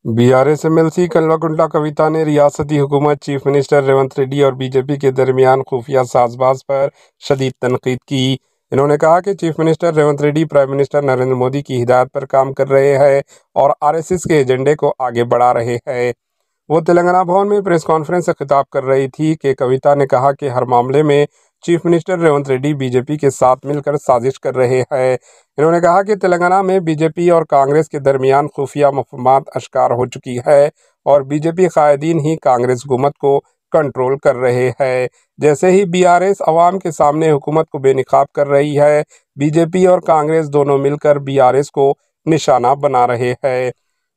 BRS-MLC कल्वाकुंटला कविता ने रियासती हुकूमत, चीफ मिनिस्टर रेवंत रेड्डी और बीजेपी के दरमियान खुफिया साजबाज पर शदीद तनकीद की। इन्होंने कहा कि chief minister Revanth Reddy prime minister Narendra Modi की हिदायत पर काम कर रहे हैं और आरएसएस के एजेंडे को आगे बढ़ा रहे हैं। वो तेलंगाना भवन में प्रेस कॉन्फ्रेंस से खिताब कर रही थी कि कविता ने कहा कि हर मामले में chief minister Revanth Reddy BJP के साथ मिलकर साजिश कर रहे हैं। इन्होंने कहा कि तेलंगाना में बीजेपी और कांग्रेस के दरमियान खुफिया मफहूमात अश्कार हो चुकी है और बीजेपी कायदीन ही कांग्रेस हुकूमत को कंट्रोल कर रहे हैं। जैसे ही बीआरएस अवाम के सामने हुकूमत को बेनकाब कर रही है, बीजेपी और कांग्रेस दोनों मिलकर बीआरएस को निशाना बना रहे हैं।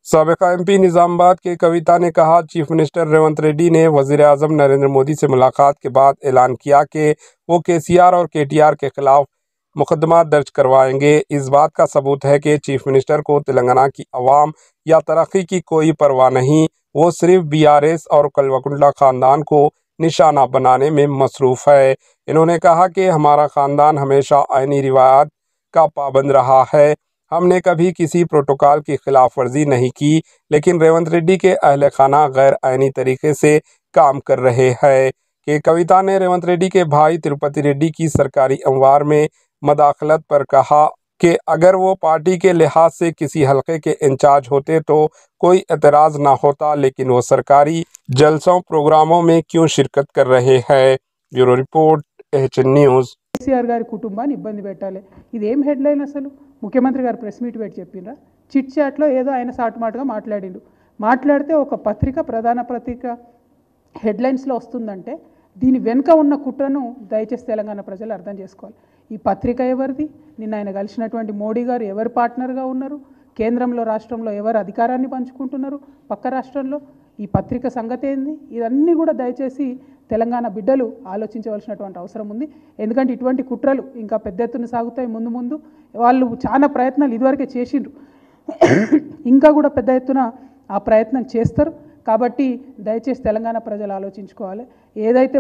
साबिका एमपी निजामाबाद के कविता ने कहा, चीफ मिनिस्टर रेवंत रेड्डी ने वजीर आजम नरेंद्र मोदी से मुलाकात के बाद ऐलान किया कि वो केसीआर और केटीआर के खिलाफ मुकदमा दर्ज करवाएंगे। इस बात का सबूत है कि चीफ मिनिस्टर को तेलंगाना की अवाम या तरक्की की कोई परवाह नहीं, वो सिर्फ बीआरएस और कल्वाकुंटला खानदान को निशाना बनाने में मसरूफ़ है। इन्होंने कहा कि हमारा ख़ानदान हमेशा आइनी रिवायात का पाबंद रहा है, हमने कभी किसी प्रोटोकॉल की खिलाफ वर्जी नहीं की, लेकिन रेवंत रेड्डी के अहल खाना गैर आइनी तरीके से काम कर रहे हैं। कि कविता ने रेवंत रेड्डी के भाई तिरुपति रेड्डी की सरकारी अमवार में मदाखलत पर कहा कि अगर वो पार्टी के लिहाज से किसी हलके के इंचार्ज होते तो कोई एतराज़ ना होता, लेकिन वो सरकारी जलसों प्रोग्रामों में क्यों शिरकत कर रहे हैं। Bureau report, HN news. KCR గారి కుటుంబాన్ని ఇబ్బంది పెట్టాలి, ఇదేం హెడ్లైన్? అసలు ముఖ్యమంత్రి గారు ప్రెస్ మీట్ పెట్టి చెప్పినరా? చిట్ చాట్లో ఏదో ఆయన సాటుమాటుగా మాట్లాడితే ఒక పత్రిక, ప్రధాన పత్రిక హెడ్లైన్స్లో వస్తుందంటే దీని వెనుక ఉన్న కుట్రను దయచేసి తెలంగాణ ప్రజలు అర్థం చేసుకోవాలి. ఈ పత్రిక ఎవరిది? నిన్న ఆయన కలిసినటువంటి మోడీ గారు ఎవరు పార్ట్నర్గా ఉన్నారు? కేంద్రంలో, రాష్ట్రంలో ఎవరు అధికారాన్ని పంచుకుంటున్నారు? పక్క రాష్ట్రంలో ఈ పత్రిక సంగతి ఏంది? ఇవన్నీ కూడా దయచేసి తెలంగాణ బిడ్డలు ఆలోచించవలసినటువంటి అవసరం ఉంది. ఎందుకంటే ఇటువంటి కుట్రలు ఇంకా పెద్ద ఎత్తున సాగుతాయి. ముందు వాళ్ళు చాలా ప్రయత్నాలు ఇదివరకే చేసిండ్రు, ఇంకా కూడా పెద్ద ఎత్తున ఆ ప్రయత్నం చేస్తారు. కాబట్టి దయచేసి తెలంగాణ ప్రజలు ఆలోచించుకోవాలి. ఏదైతే